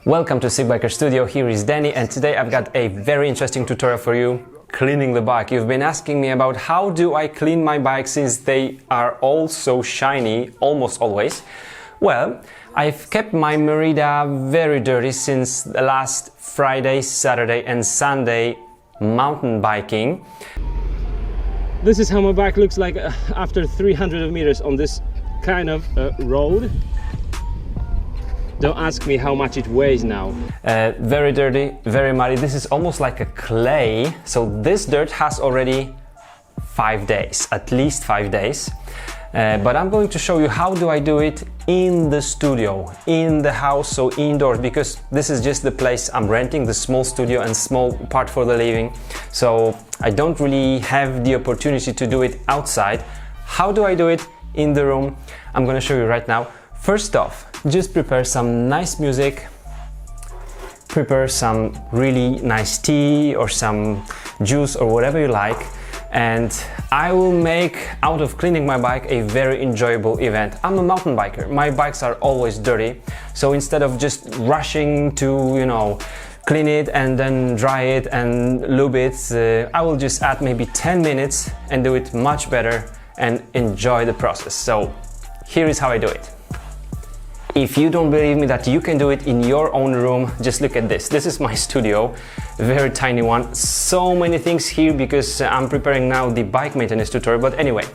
Welcome to Sigbiker Studio, here is Danny, and today I've got a very interesting tutorial for you, cleaning the bike. You've been asking me about how do I clean my bike since they are all so shiny, almost always. Well, I've kept my Merida very dirty since the last Friday, Saturday and Sunday mountain biking. This is how my bike looks like after 300 meters on this kind of road. Don't ask me how much it weighs now. Very dirty, very muddy. This is almost like a clay. So this dirt has already 5 days, at least 5 days. But I'm going to show you how do I do it in the studio, in the house, so indoors, because this is just the place I'm renting, the small studio and small part for the living. So I don't really have the opportunity to do it outside. How do I do it in the room? I'm going to show you right now. First off, just prepare some nice music, prepare some really nice tea or some juice or whatever you like, and I will make out of cleaning my bike a very enjoyable event. I'm a mountain biker, my bikes are always dirty, so instead of just rushing to, clean it and then dry it and lube it, I will just add maybe 10 minutes and do it much better and enjoy the process. So here is how I do it. If you don't believe me that you can do it in your own room, just look at this. This is my studio, very tiny one. So many things here because I'm preparing now the bike maintenance tutorial. But anyway,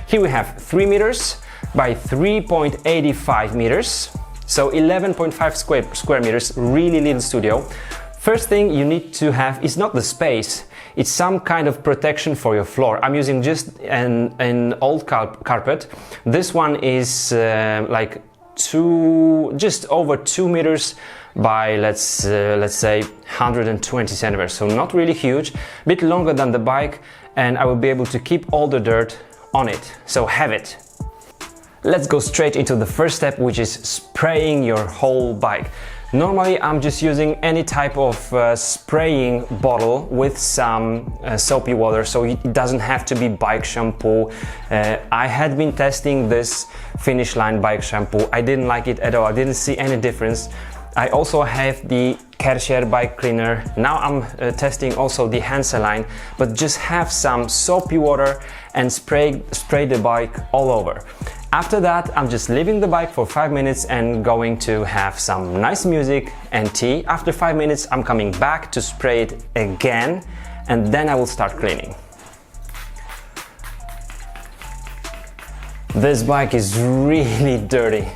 here we have 3 meters by 3.85 meters. So 11.5 square meters, really little studio. First thing you need to have is not the space, it's some kind of protection for your floor. I'm using just an old carpet. This one is just over 2 meters by let's say 120 centimeters, so not really huge, a bit longer than the bike, and I will be able to keep all the dirt on it, so have it. Let's go straight into the first step, which is spraying your whole bike. Normally I'm just using any type of spraying bottle with some soapy water, so it doesn't have to be bike shampoo. I had been testing this Finish Line bike shampoo. I didn't like it at all. I didn't see any difference. I also have the Karcher bike cleaner. Now I'm testing also the Hansa line, but just have some soapy water and spray the bike all over. After that, I'm just leaving the bike for 5 minutes and going to have some nice music and tea. After 5 minutes, I'm coming back to spray it again, and then I will start cleaning. This bike is really dirty.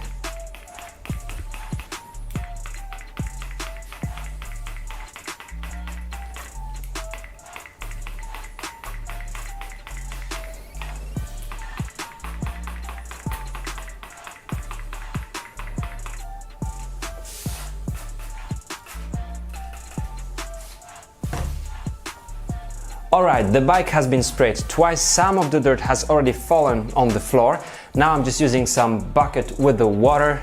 Alright, the bike has been sprayed twice, some of the dirt has already fallen on the floor. Now I'm just using some bucket with the water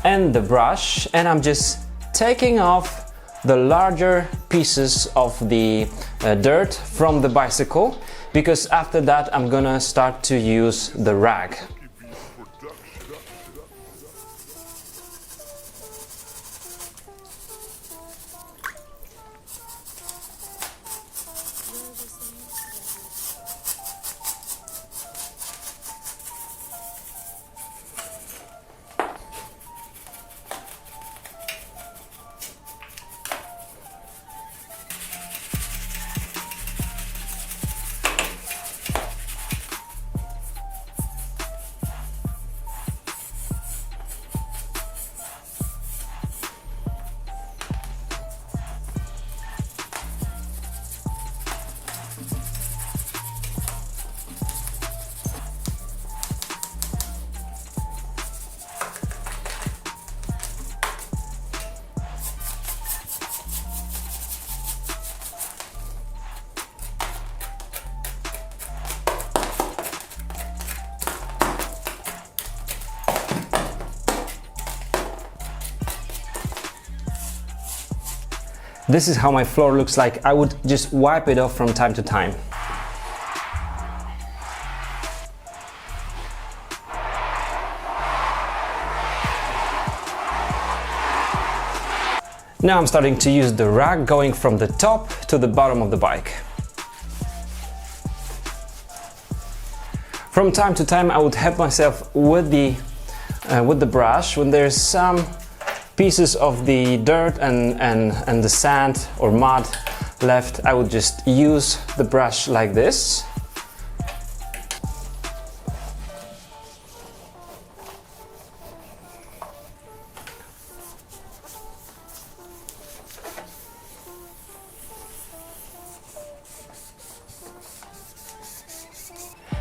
and the brush, and I'm just taking off the larger pieces of the dirt from the bicycle, because after that I'm gonna start to use the rag. This is how my floor looks like. I would just wipe it off from time to time. Now I'm starting to use the rack, going from the top to the bottom of the bike. From time to time I would help myself with the brush when there's some pieces of the dirt and the sand or mud left. I would just use the brush like this.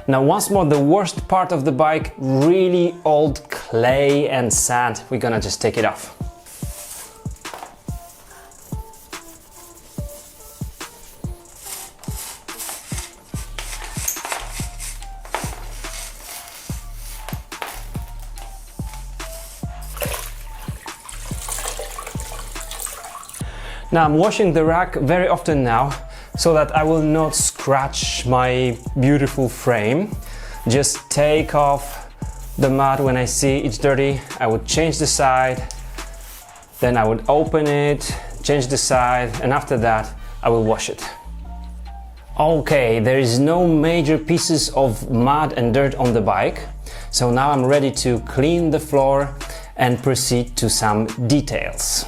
Now once more, the worst part of the bike, really old clay and sand. We're gonna just take it off. Now I'm washing the rack very often now, so that I will not scratch my beautiful frame. Just take off the mud when I see it's dirty. I would change the side, then I would open it, change the side, and after that I will wash it. Okay, there is no major pieces of mud and dirt on the bike, so now I'm ready to clean the floor and proceed to some details.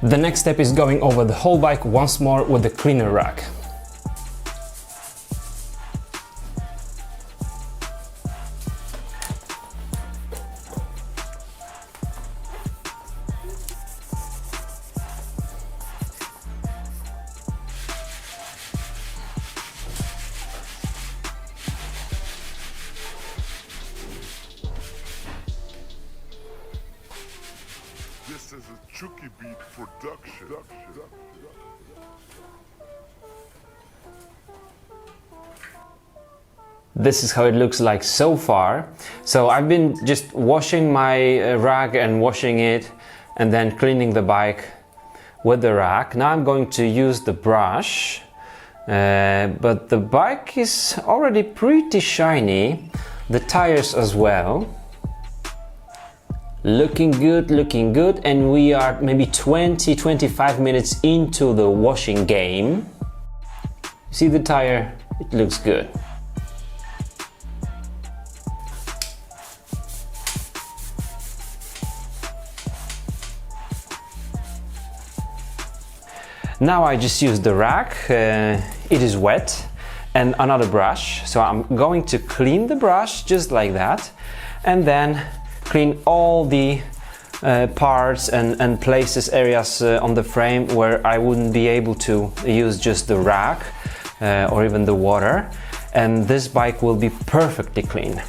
The next step is going over the whole bike once more with the cleaner rack. This is a Chucky Beat production. This is how it looks like so far. So I've been just washing my rack and washing it and then cleaning the bike with the rack. Now I'm going to use the brush, but the bike is already pretty shiny, the tires as well. Looking good, and we are maybe 20-25 minutes into the washing game. See the tire? It looks good. Now I just use the rack, it is wet, and another brush. So I'm going to clean the brush just like that, and then clean all the parts and places, areas on the frame where I wouldn't be able to use just the rack or even the water, and this bike will be perfectly clean.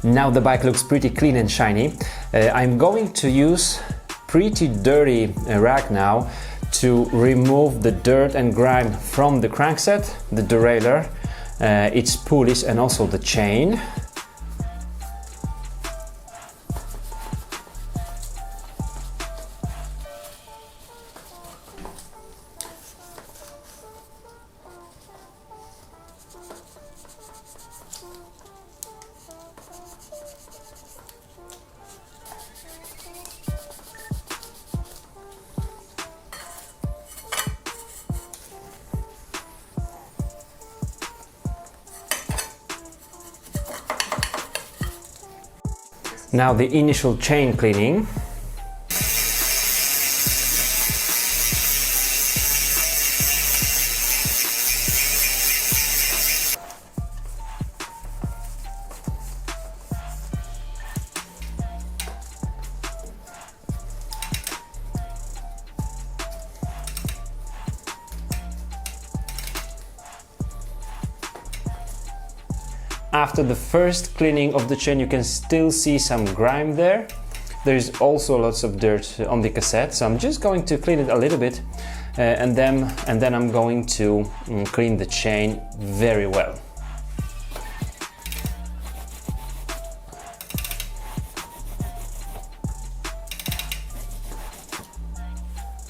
Now the bike looks pretty clean and shiny. I'm going to use pretty dirty rack now to remove the dirt and grime from the crankset, the derailleur, its pulleys and also the chain. Now the initial chain cleaning. After the first cleaning of the chain, you can still see some grime there. There is also lots of dirt on the cassette, so I'm just going to clean it a little bit and then I'm going to clean the chain very well.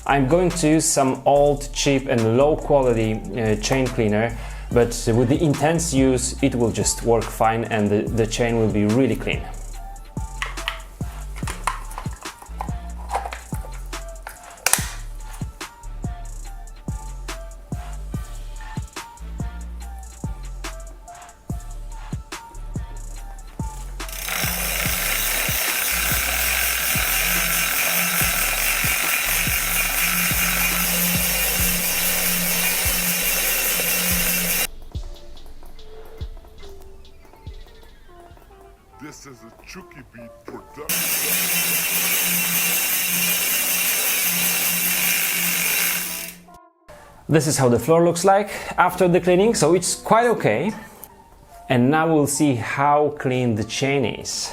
I'm going to use some old, cheap and low quality chain cleaner, but with the intense use it will just work fine and the chain will be really clean. This is a Chucky Beat production. This is how the floor looks like after the cleaning, so it's quite okay. And now we'll see how clean the chain is.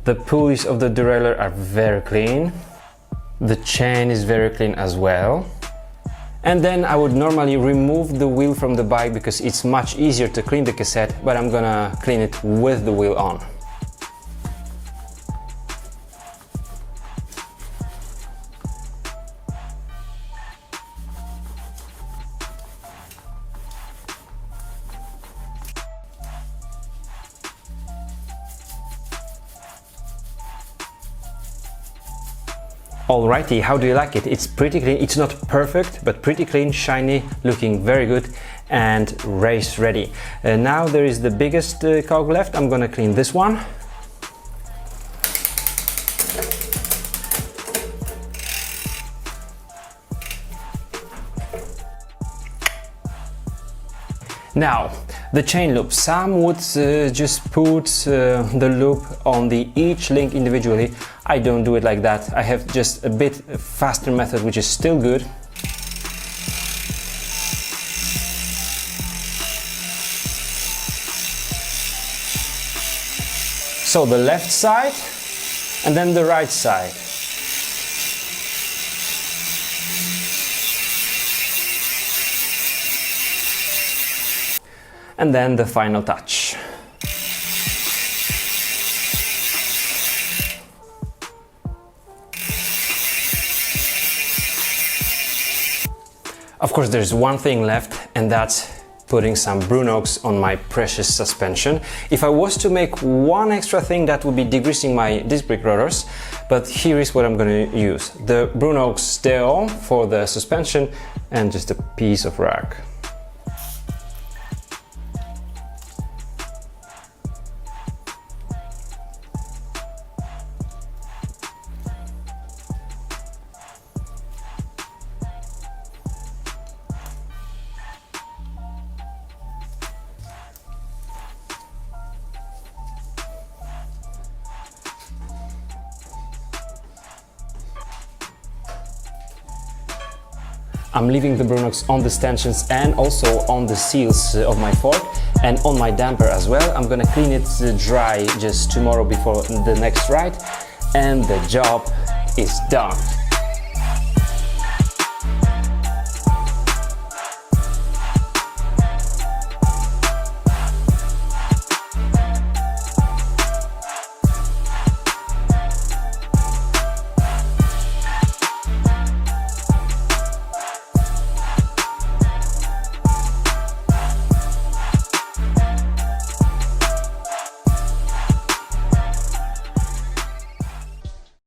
The pulleys of the derailleur are very clean. The chain is very clean as well. And then I would normally remove the wheel from the bike because it's much easier to clean the cassette, but I'm gonna clean it with the wheel on. Alrighty, how do you like it? It's pretty clean. It's not perfect, but pretty clean, shiny, looking very good and race ready. Now there is the biggest cog left. I'm gonna clean this one. Now, the chain loop. Some would just put the loop on each link individually. I don't do it like that. I have just a bit faster method, which is still good. So the left side and then the right side. And then the final touch. Of course, there's one thing left, and that's putting some Brunox on my precious suspension. If I was to make one extra thing, that would be degreasing my disc brake rotors, but here is what I'm going to use. The Brunox Deo for the suspension and just a piece of rag. I'm leaving the Brunox on the stanchions and also on the seals of my fork and on my damper as well. I'm gonna clean it dry just tomorrow before the next ride and the job is done.